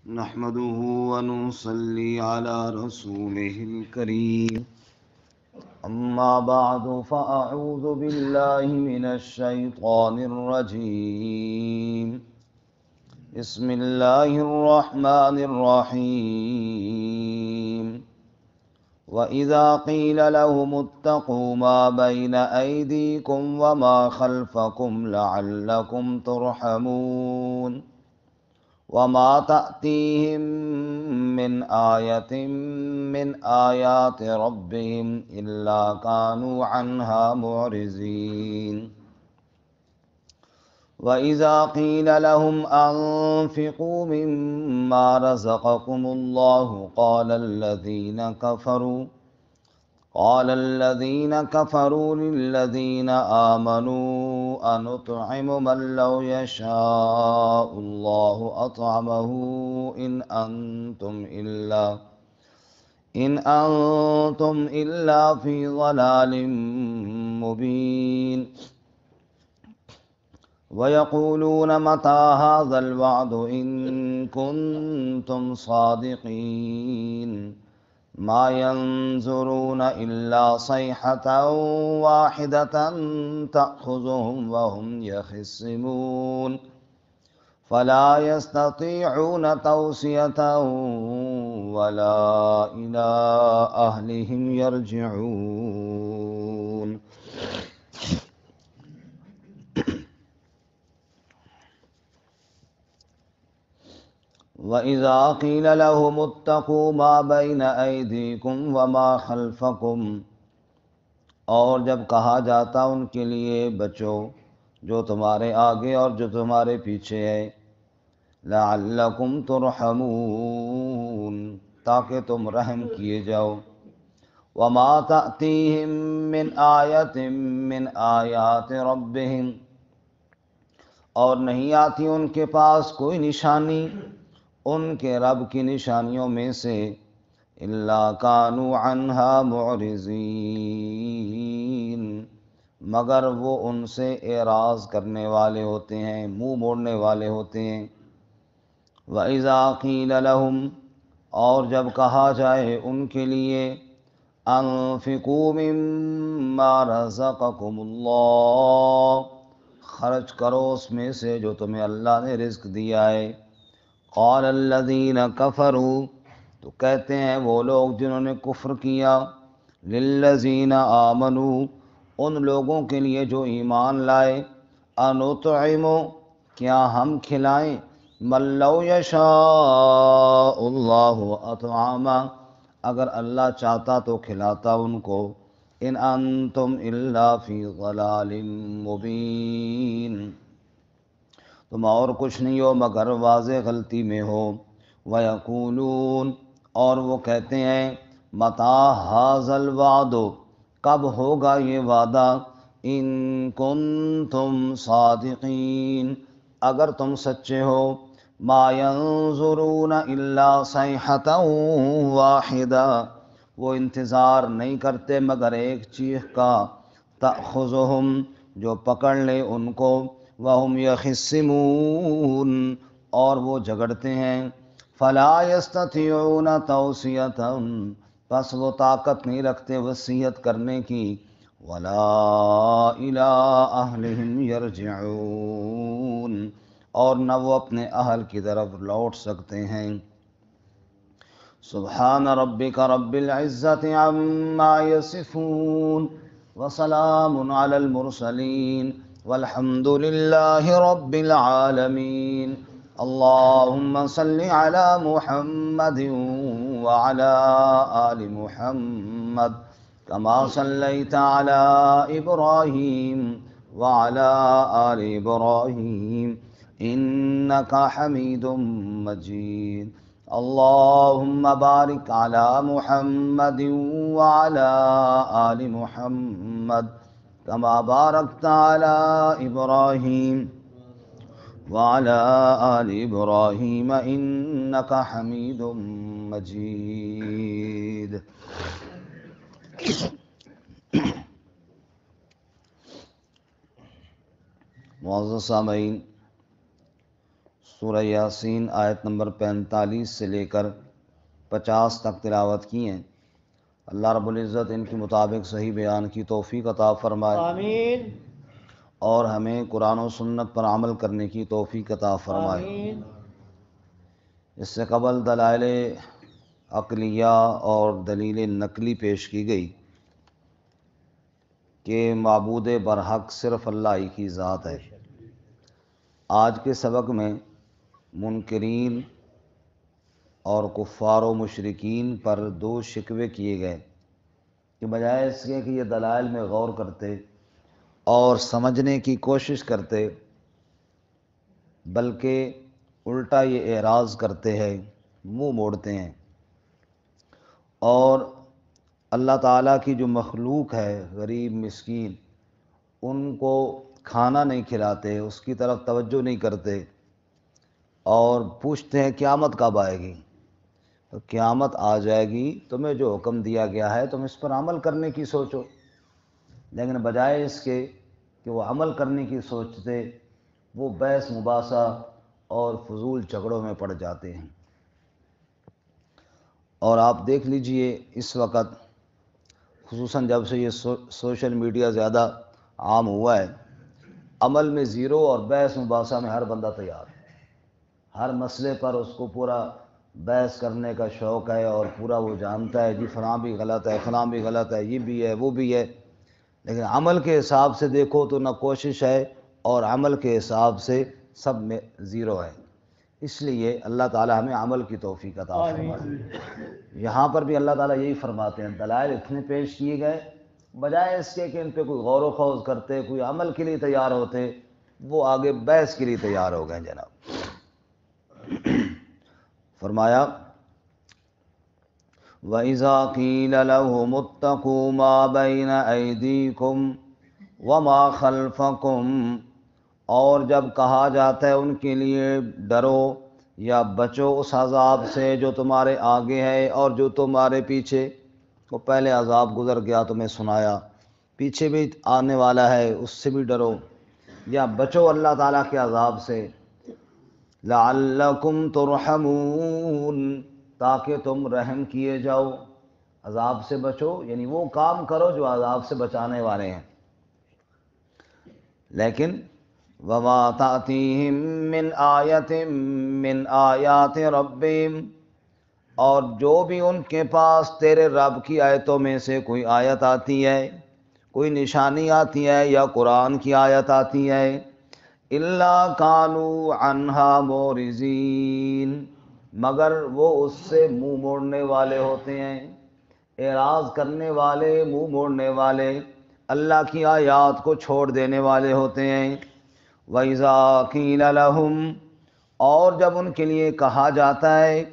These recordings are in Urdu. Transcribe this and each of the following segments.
نحمده ونصلي على رسوله الكريم أما بعد فأعوذ بالله من الشيطان الرجيم بسم الله الرحمن الرحيم وإذا قيل لهم اتقوا ما بين أيديكم وما خلفكم لعلكم ترحمون وما تأتيهم من آية من آيات ربهم إلا كانوا عنها معرضين وإذا قيل لهم أنفقوا مما رزقكم الله قال الذين كفروا للذين آمنوا أنطعم من لو يشاء الله أطعمه إن أنتم إلا في ضلال مبين ويقولون متى هذا الوعد إن كنتم صادقين ما ينظرون إلا صيحة واحدة تأخذهم وهم يخصمون فلا يستطيعون توصية ولا إلى أهلهم يرجعون وَإِذَا قِيلَ لَهُمُ اتَّقُوا مَا بَيْنَ أَيْدِيكُمْ وَمَا خَلْفَكُمْ، اور جب کہا جاتا ان کے لیے بچو جو تمہارے آگے اور جو تمہارے پیچھے ہے، لَعَلَّكُمْ تُرْحَمُونَ تاکہ تم رحم کیے جاؤ، وَمَا تَأْتِيهِم مِّنْ آيَةٍ مِّنْ آيَاتِ رَبِّهِمْ، اور نہیں آتی ان کے پاس کوئی نشانی ان کے رب کی نشانیوں میں سے، الا کانوا عنہا معرضین، مگر وہ ان سے اعراض کرنے والے ہوتے ہیں، منہ موڑنے والے ہوتے ہیں۔ وَإِذَا قِيلَ لَهُمْ، اور جب کہا جائے ان کے لیے، انفقوا مما رزقکم اللہ، خرچ کرو اس میں سے جو تمہیں اللہ نے رزق دیا ہے، قال الذین کفروا، تو کہتے ہیں وہ لوگ جنہوں نے کفر کیا، للذین آمنوا، ان لوگوں کے لیے جو ایمان لائے، انطعم، کیا ہم کھلائیں، من لو یشاء اللہ اطعما، اگر اللہ چاہتا تو کھلاتا ان کو، ان انتم الا فی ضلال مبین، تم اور کچھ نہیں ہو مگر واضح غلطی میں ہو۔ وَيَقُولُونَ، اور وہ کہتے ہیں، مَتَىٰ هَٰذَا الْوَعْدُ، کب ہوگا یہ وعدہ، إِن كُنتُمْ صَادِقِينَ، اگر تم سچے ہو، مَا يَنظُرُونَ إِلَّا صَيْحَةً وَاحِدَةً، وہ انتظار نہیں کرتے مگر ایک چیخ کا، تأخذهم، جو پکڑ لے ان کو، وَهُمْ يَخِصِّمُونَ، اور وہ جھگڑتے ہیں، فَلَا يَسْتَطِيعُونَ تَوْصِيَةً، پس وہ طاقت نہیں رکھتے وصیت کرنے کی، وَلَا إِلَىٰ أَهْلِهِمْ يَرْجِعُونَ، اور نہ وہ اپنے اہل کی طرف لوٹ سکتے ہیں۔ سبحان ربک رب العزة عما يصفون وسلام على المرسلين والحمد لله رب العالمين۔ اللهم صل على محمد وعلى آل محمد كما صليت على إبراهيم وعلى آل إبراهيم إنك حميد مجيد۔ اللهم بارك على محمد وعلى آل محمد كما باركت على إبراهيم وعلى آل إبراهيم إنك حميد مجيد۔ معزز سامعین، سورہ یاسین آیت نمبر 45 سے لے کر 50 تک تلاوت کی ہیں۔ اللہ رب العزت ان کے مطابق صحیح بیان کی توفیق عطا فرمائے، آمین اور ہمیں قرآن و سنت پر عمل کرنے کی توفیق عطا فرمائے۔ آمین اس سے قبل دلائل عقلیہ اور دلیل نقلی پیش کی گئی کہ معبود برحق صرف اللہ ہی کی ذات ہے۔ آج کے سبق میں منکرین اور کفار و مشرکین پر دو شکوے کیے گئے کہ بجائے اس کے کہ یہ دلائل میں غور کرتے اور سمجھنے کی کوشش کرتے، بلکہ الٹا یہ اعراض کرتے ہیں، منہ موڑتے ہیں، اور اللہ تعالیٰ کی جو مخلوق ہے غریب مسکین، ان کو کھانا نہیں کھلاتے، اس کی طرف توجہ نہیں کرتے، اور پوچھتے ہیں قیامت کب آئے گی؟ تو قیامت آ جائے گی، تمہیں جو حکم دیا گیا ہے تم اس پر عمل کرنے کی سوچو، لیکن بجائے اس کے کہ وہ عمل کرنے کی سوچتے، وہ بحث مباحثہ اور فضول جھگڑوں میں پڑ جاتے ہیں۔ اور آپ دیکھ لیجئے اس وقت خصوصاً جب سے یہ سوشل میڈیا زیادہ عام ہوا ہے، عمل میں زیرو اور بحث مباحثہ میں ہر بندہ تیار ہے۔ ہر مسئلے پر اس کو پورا بحث کرنے کا شوق ہے، اور پورا وہ جانتا ہے جی فلاں بھی غلط ہے، فلاں بھی غلط ہے، یہ بھی ہے وہ بھی ہے، لیکن عمل کے حساب سے دیکھو تو نہ کوشش ہے، اور عمل کے حساب سے سب میں زیرو ہے۔ اس لیے اللہ تعالیٰ ہمیں عمل کی توفیق عطا فرمائے۔ یہاں پر بھی اللہ تعالیٰ یہی فرماتے ہیں، دلائل اتنے پیش کیے گئے، بجائے اس کے کہ ان پہ کوئی غور و خوض کرتے، کوئی عمل کے لیے تیار ہوتے، وہ آگے بحث کے لیے تیار ہو گئے جناب۔ فرمایا وَإِذَا قِيلَ لَهُمُ اتَّقُوا مَا بَيْنَ أَيْدِيكُمْ وَمَا خَلْفَكُمْ، اور جب کہا جاتا ہے ان کے لیے ڈرو یا بچو اس عذاب سے جو تمہارے آگے ہے اور جو تمہارے پیچھے، وہ پہلے عذاب گزر گیا تمہیں سنایا، پیچھے بھی آنے والا ہے اس سے بھی ڈرو، یا بچو اللہ تعالیٰ کے عذاب سے، لعلکم ترحمون، تاکہ تم رحم کیے جاؤ۔ عذاب سے بچو یعنی وہ کام کرو جو عذاب سے بچانے والے ہیں۔ لیکن وما تأتیہم من آیت من آیات ربہم، اور جو بھی ان کے پاس تیرے رب کی آیتوں میں سے کوئی آیت آتی ہے، کوئی نشانی آتی ہے یا قرآن کی آیت آتی ہے، الا کانوا عنہا معرضین، مگر وہ اس سے منہ موڑنے والے ہوتے ہیں، اعراض کرنے والے، منہ موڑنے والے، اللہ کی آیات کو چھوڑ دینے والے ہوتے ہیں۔ وَإِذَا قِيلَ لَهُمْ، اور جب ان کے لیے کہا جاتا ہے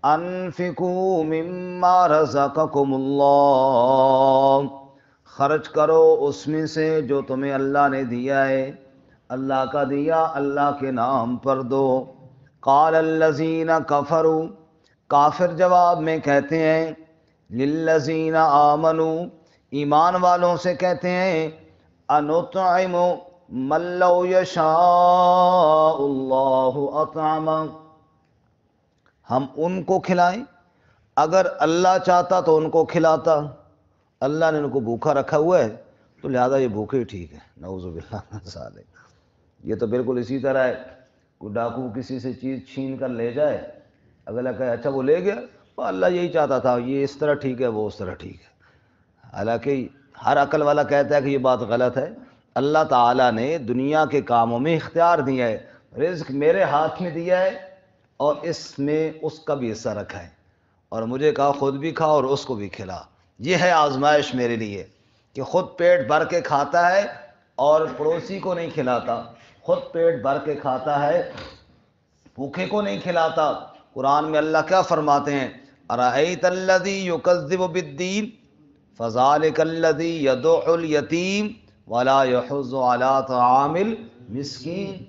انفقوا مما رزقکم اللہ، خرچ کرو اس میں سے جو تمہیں اللہ نے دیا ہے، اللہ کا دیا اللہ کے نام پر دو۔ قال الذین کفروا، کافر جواب میں کہتے ہیں، للذین آمنوا، ایمان والوں سے کہتے ہیں، انطعم من لو یشاء اللہ اطعمہ، ہم ان کو کھلائیں اگر اللہ چاہتا تو ان کو کھلاتا، اللہ نے ان کو بھوکا رکھا ہوا ہے تو لہذا یہ بھوکے ہی ٹھیک ہے، نعوذ باللہ من ذالک۔ یہ تو بالکل اسی طرح ہے، کوئی ڈاکو کسی سے چیز چھین کر لے جائے، اگلا کہے اچھا وہ لے گیا، وہ اللہ یہی چاہتا تھا، یہ اس طرح ٹھیک ہے وہ اس طرح ٹھیک ہے، حالانکہ ہر عقل والا کہتا ہے کہ یہ بات غلط ہے۔ اللہ تعالیٰ نے دنیا کے کاموں میں اختیار دیا ہے، رزق میرے ہاتھ میں دیا ہے اور اس میں اس کا بھی حصہ رکھا ہے، اور مجھے کہا خود بھی کھا اور اس کو بھی کھلا۔ یہ ہے آزمائش میرے لیے کہ خود پیٹ بھر کے کھاتا ہے اور پڑوسی کو نہیں کھلاتا، خود پیٹ بھر کے کھاتا ہے، بھوکے کو نہیں کھلاتا۔ قرآن میں اللہ کیا فرماتے ہیں، ارأیت الذی یکذب بالدین فذلک الذی یدع الیتیم ولا یحض علی طعام المسکین،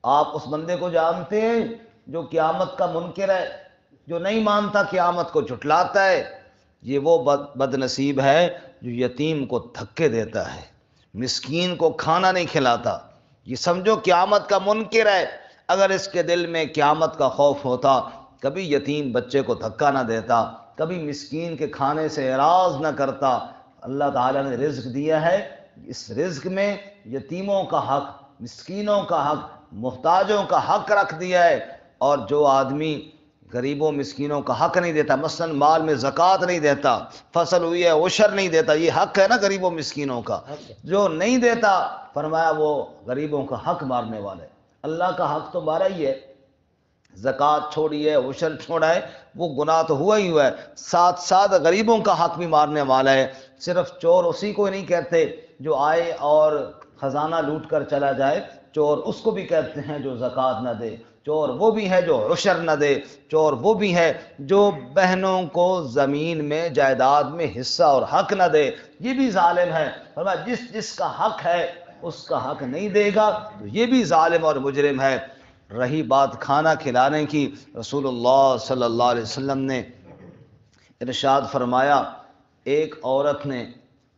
آپ اس بندے کو جانتے ہیں جو قیامت کا منکر ہے، جو نہیں مانتا قیامت کو، جھٹلاتا ہے، یہ وہ بد نصیب ہے جو یتیم کو دھکے دیتا ہے، مسکین کو کھانا نہیں کھلاتا، یہ سمجھو قیامت کا منکر ہے۔ اگر اس کے دل میں قیامت کا خوف ہوتا کبھی یتیم بچے کو دھکا نہ دیتا، کبھی مسکین کے کھانے سے اعراض نہ کرتا۔ اللہ تعالیٰ نے رزق دیا ہے، اس رزق میں یتیموں کا حق، مسکینوں کا حق، محتاجوں کا حق رکھ دیا ہے۔ اور جو آدمی غریبوں مسکینوں کا حق نہیں دیتا، مثلا مال میں زکوٰۃ نہیں دیتا، فصل ہوئی ہے عشر نہیں دیتا، یہ حق ہے نا غریبوں مسکینوں کا، جو نہیں دیتا فرمایا وہ غریبوں کا حق مارنے والا ہے۔ اللہ کا حق تو مارا ہی ہے، زکوٰۃ چھوڑی ہے، عشر چھوڑا ہے، وہ گناہ تو ہوا ہی ہوا ہے، ساتھ ساتھ غریبوں کا حق بھی مارنے والا ہے۔ صرف چور اسی کو نہیں کہتے جو آئے اور خزانہ لوٹ کر چلا جائے، چور اس کو بھی کہتے ہیں جو زکوٰۃ نہ دے، چور وہ بھی ہے جو عشر نہ دے، چور وہ بھی ہے جو بہنوں کو زمین میں جائیداد میں حصہ اور حق نہ دے، یہ بھی ظالم ہے۔ فرمایا جس جس کا حق ہے اس کا حق نہیں دے گا تو یہ بھی ظالم اور مجرم ہے۔ رہی بات کھانا کھلانے کی، رسول اللہ صلی اللہ علیہ وسلم نے ارشاد فرمایا ایک عورت نے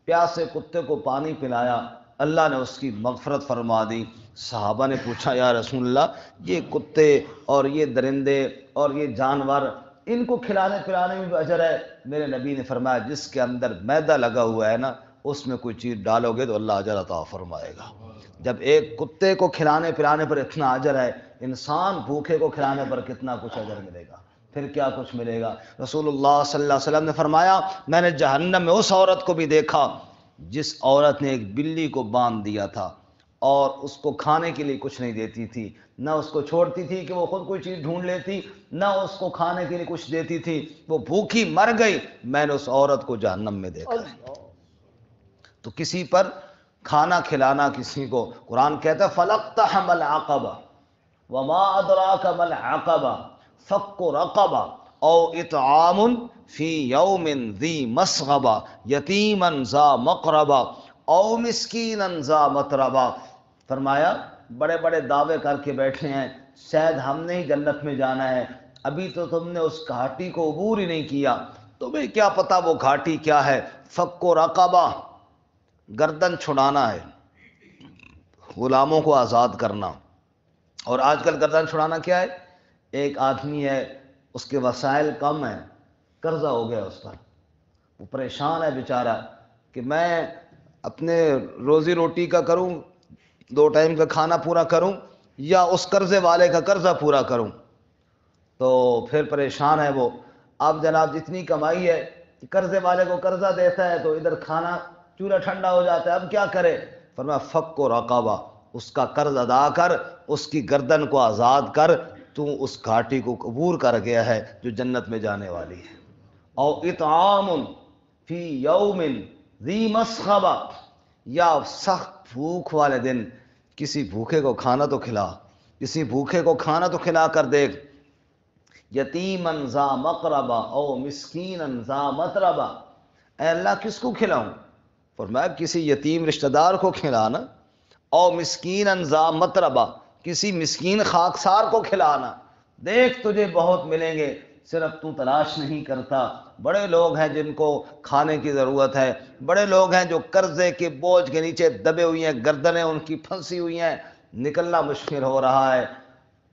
پیاسے کتے کو پانی پلایا، اللہ نے اس کی مغفرت فرما دی۔ صحابہ نے پوچھا یا رسول اللہ یہ کتے اور یہ درندے اور یہ جانور ان کو کھلانے پلانے میں بھی اجر ہے؟ میرے نبی نے فرمایا جس کے اندر میدا لگا ہوا ہے نا اس میں کوئی چیز ڈالو گے تو اللہ اجر عطا فرمائے گا۔ جب ایک کتے کو کھلانے پلانے پر اتنا اجر ہے، انسان بھوکے کو کھلانے پر کتنا کچھ اجر ملے گا، پھر کیا کچھ ملے گا۔ رسول اللہ صلی اللہ علیہ وسلم نے فرمایا میں نے جہنم میں اس عورت کو بھی دیکھا جس عورت نے ایک بلی کو باندھ دیا تھا اور اس کو کھانے کے لیے کچھ نہیں دیتی تھی، نہ اس کو چھوڑتی تھی کہ وہ خود کوئی چیز ڈھونڈ لیتی، نہ اس کو کھانے کے لیے کچھ دیتی تھی، وہ بھوکی مر گئی، میں نے اس عورت کو جہنم میں دیکھا ہے۔ تو کسی پر کھانا کھلانا، کسی کو قرآن کہتا ہے فَلَقْتَحَمَ الْعَقَبَةَ وَمَا أَدْرَاكَ مَا الْعَقَبَةُ فَكُّ رَقَبَةٍ أَوْ إِطْعَامٌ فِي يَوْمٍ ذِي مَسْغَبَةٍ يَتِيمًا ذَا مَقْرَبَةٍ أَوْ مِسْكِينًا ذَا مَتْرَبَةٍ۔ فرمایا بڑے بڑے دعوے کر کے بیٹھے ہیں شاید ہم نے ہی جنت میں جانا ہے، ابھی تو تم نے اس گھاٹی کو عبور ہی نہیں کیا، تمہیں کیا پتا وہ گھاٹی کیا ہے۔ فَكُّ رَقَبَةٍ گردن چھڑانا ہے، غلاموں کو آزاد کرنا۔ اور آج کل گردن چھڑانا کیا ہے؟ ایک آدمی ہے اس کے وسائل کم ہیں، قرضہ ہو گیا اس پر، وہ پریشان ہے بیچارہ کہ میں اپنے روزی روٹی کا کروں، 2 ٹائم کا کھانا پورا کروں یا اس قرضے والے کا قرضہ پورا کروں، تو پھر پریشان ہے وہ۔ اب جناب جتنی کمائی ہے قرضے والے کو قرضہ دیتا ہے تو ادھر کھانا چولہا ٹھنڈا ہو جاتا ہے، اب کیا کرے؟ فرمایا فک و رقبہ، اس کا قرض ادا کر، اس کی گردن کو آزاد کر، تو اس گھاٹی کو عبور کر گیا ہے جو جنت میں جانے والی ہے۔ او اطعام فی یوم ذی مسغبہ، یا سخت بھوک والے دن کسی بھوکے کو کھانا تو کھلا، کسی بھوکے کو کھانا تو کھلا کر دیکھ۔ یتیمن ذا مقربہ او مسکینن ذا متربہ، اے اللہ کس کو کھلاؤں؟ فرمایا کسی یتیم رشتہ دار کو کھلانا، او مسکینن ذا متربہ، کسی مسکین خاکسار کو کھلانا، دیکھ تجھے بہت ملیں گے، صرف تو تلاش نہیں کرتا۔ بڑے لوگ ہیں جن کو کھانے کی ضرورت ہے، بڑے لوگ ہیں جو قرضے کے بوجھ کے نیچے دبے ہوئی ہیں، گردنیں ان کی پھنسی ہوئی ہیں، نکلنا مشکل ہو رہا ہے،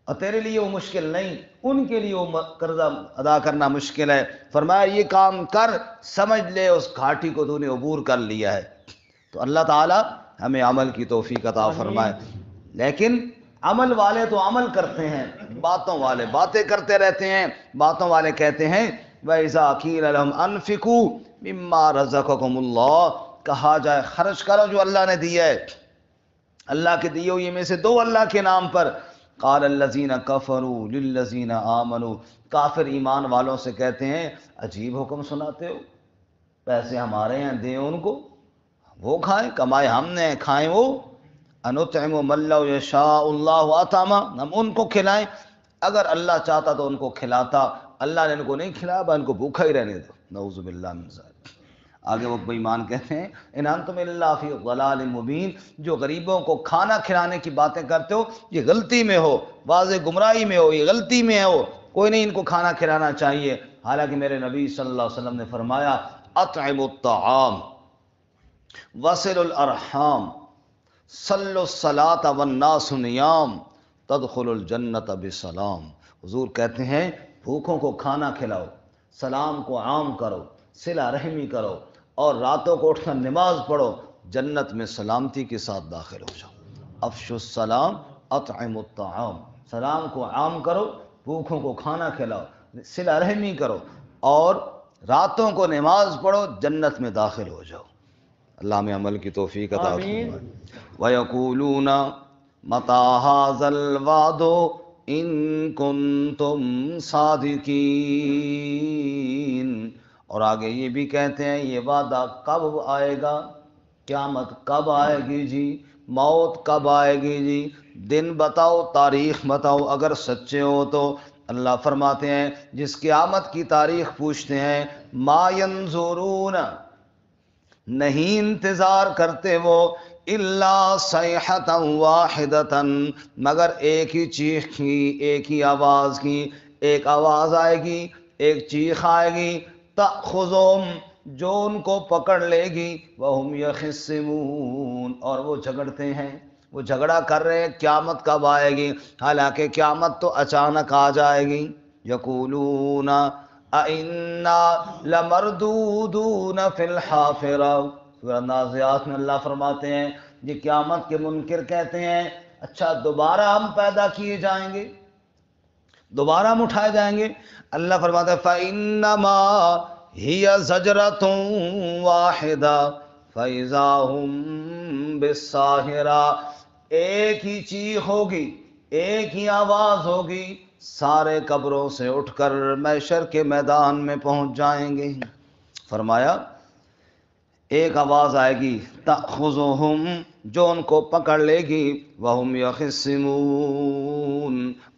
اور تیرے لیے وہ مشکل نہیں، ان کے لیے وہ قرضہ ادا کرنا مشکل ہے۔ فرمایا یہ کام کر، سمجھ لے اس گھاٹی کو تو نے عبور کر لیا ہے۔ تو اللہ تعالی ہمیں عمل کی توفیق عطا فرمائے۔ لیکن عمل والے تو عمل کرتے ہیں، باتوں والے باتیں کرتے رہتے ہیں۔ باتوں والے کہتے ہیں وَإِذَا قِيلَ لَهُمْ أَنفِقُوا مِمَّا رَزَقَكُمُ اللَّهُ، کہا جائے خرچ کرو جو اللہ نے دیا ہے، اللہ کے دیے ہوئے میں سے دو اللہ کے نام پر۔ قال الذین کفروا للذین آمنوا، کافر ایمان والوں سے کہتے ہیں عجیب حکم سناتے ہو، پیسے ہمارے ہیں دیں ان کو، وہ کھائیں، کمائے ہم نے کھائیں وہ۔ انطعم من لو یشاء اللہ اطعمہ، ہم ان کو کھلائیں، اگر اللہ چاہتا تو ان کو کھلاتا، اللہ نے ان کو نہیں کھلایا، ان کو بھوکا ہی رہنے دو، نعوذ باللہ من ذلک۔ آگے وہ ایمان کہتے ہیں ان انتم الا فی ضلال مبین، جو غریبوں کو کھانا کھلانے کی باتیں کرتے ہو یہ غلطی میں ہو، واضح گمراہی میں ہو، یہ غلطی میں ہو، کوئی نہیں ان کو کھانا کھلانا چاہیے۔ حالانکہ میرے نبی صلی اللہ علیہ وسلم نے فرمایا اطعموا الطعام وصلوا الارحام صلوا الصلاۃ والناس نیام تدخل الجنت بسلام۔ حضور کہتے ہیں بھوکوں کو کھانا کھلاؤ، سلام کو عام کرو، صلہ رحمی کرو، اور راتوں کو اٹھ کر نماز پڑھو، جنت میں سلامتی کے ساتھ داخل ہو جاؤ۔ افشوا السلام اطعموا الطعام، سلام کو عام کرو، بھوکوں کو کھانا کھلاؤ، صلہ رحمی کرو، اور راتوں کو نماز پڑھو، جنت میں داخل ہو جاؤ۔ اللہ میں عمل کی توفیق عطا آمین۔ فرمائے۔ وَيَقُولُونَ مَتَىٰ هَٰذَا الْوَعْدُ إِن كُنتُمْ صَادِقِينَ، اور آگے یہ بھی کہتے ہیں یہ وعدہ کب آئے گا؟ قیامت کب آئے گی جی؟ موت کب آئے گی جی؟ دن بتاؤ، تاریخ بتاؤ اگر سچے ہو تو۔ اللہ فرماتے ہیں جس قیامت کی تاریخ پوچھتے ہیں، ما ینظرون، نہیں انتظار کرتے وہ، الا صیحۃ واحدۃ، مگر ایک ہی چیخ کی، ایک ہی آواز کی، ایک آواز آئے گی، ایک چیخ آئے گی، تأخذہم، جو ان کو پکڑ لے گی، وہم یخصمون، اور وہ جھگڑتے ہیں، وہ جھگڑا کر رہے ہیں قیامت کب آئے گی، حالانکہ قیامت تو اچانک آ جائے گی۔ یقولون اِنَّا لَمَرْدُودُونَ فِي الْحَافِرَةِ، سورہ نازعات میں اللہ فرماتے ہیں یہ قیامت کے منکر کہتے ہیں اچھا دوبارہ ہم پیدا کیے جائیں گے، دوبارہ ہم اٹھائے جائیں گے؟ اللہ فرماتا ہے فَإِنَّمَا هِيَ زَجْرَةٌ وَاحِدَةٌ فَإِذَا هُمْ بِالسَّاهِرَةِ، ایک ہی چیخ ہوگی، ایک ہی آواز ہوگی، سارے قبروں سے اٹھ کر محشر کے میدان میں پہنچ جائیں گے۔ فرمایا ایک آواز آئے گی، تأخذہم، جو ان کو پکڑ لے گی، وہم یخصمون،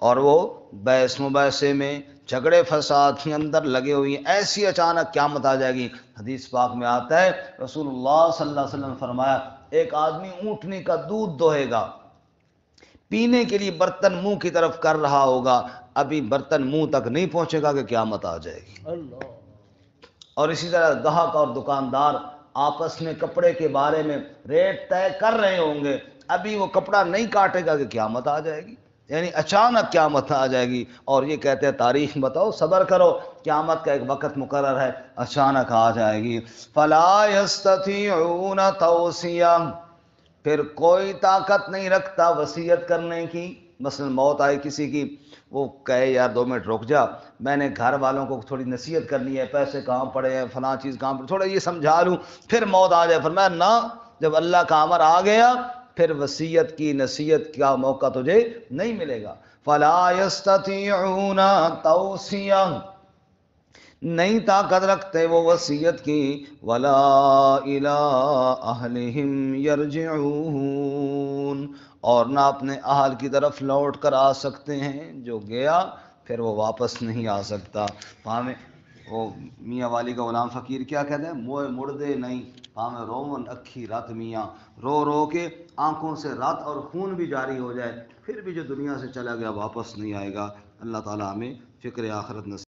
اور وہ بحث مباحثے میں، جھگڑے فساد کے اندر لگے ہوئی ہیں۔ ایسی اچانک قیامت آ جائے گی۔ حدیث پاک میں آتا ہے رسول اللہ صلی اللہ علیہ وسلم نے فرمایا ایک آدمی اونٹنی کا دودھ دوہے گا، پینے کے لیے برتن منہ کی طرف کر رہا ہوگا، ابھی برتن منہ تک نہیں پہنچے گا کہ قیامت آ جائے گی۔ اللہ۔ اور اسی طرح گاہک اور دکاندار آپس میں کپڑے کے بارے میں ریٹ طے کر رہے ہوں گے، ابھی وہ کپڑا نہیں کاٹے گا کہ قیامت آ جائے گی، یعنی اچانک قیامت آ جائے گی۔ اور یہ کہتے ہیں تاریخ بتاؤ، صبر کرو، قیامت کا ایک وقت مقرر ہے، اچانک آ جائے گی۔ فلا یستطیعون توصیہ، پھر کوئی طاقت نہیں رکھتا وصیت کرنے کی۔ مثلا موت آئی کسی کی، وہ کہے یار 2 منٹ رک جا، میں نے گھر والوں کو تھوڑی نصیحت کرنی ہے، پیسے کہاں پڑے ہیں، فلاں چیز کہاں پڑے، تھوڑا یہ سمجھا لوں، پھر موت آ جائے۔ فرمایا نہ، جب اللہ کا امر آ گیا پھر وصیت کی نصیحت کا موقع تجھے نہیں ملے گا۔ فلا یستطیعون توصیہ، نہیں طاقت رکھتے وہ وصیت کی، ولا الی اہلہم یرجعون، اور نہ اپنے اہل کی طرف لوٹ کر آ سکتے ہیں، جو گیا پھر وہ واپس نہیں آ سکتا۔ پاویں وہ میاں والی کا غلام فقیر کیا کہتے ہیں، موئے مردے نہیں پاویں روون اکھی رات میاں، رو رو کے آنکھوں سے رات اور خون بھی جاری ہو جائے، پھر بھی جو دنیا سے چلا گیا واپس نہیں آئے گا۔ اللہ تعالیٰ ہمیں فکر آخرت نصیب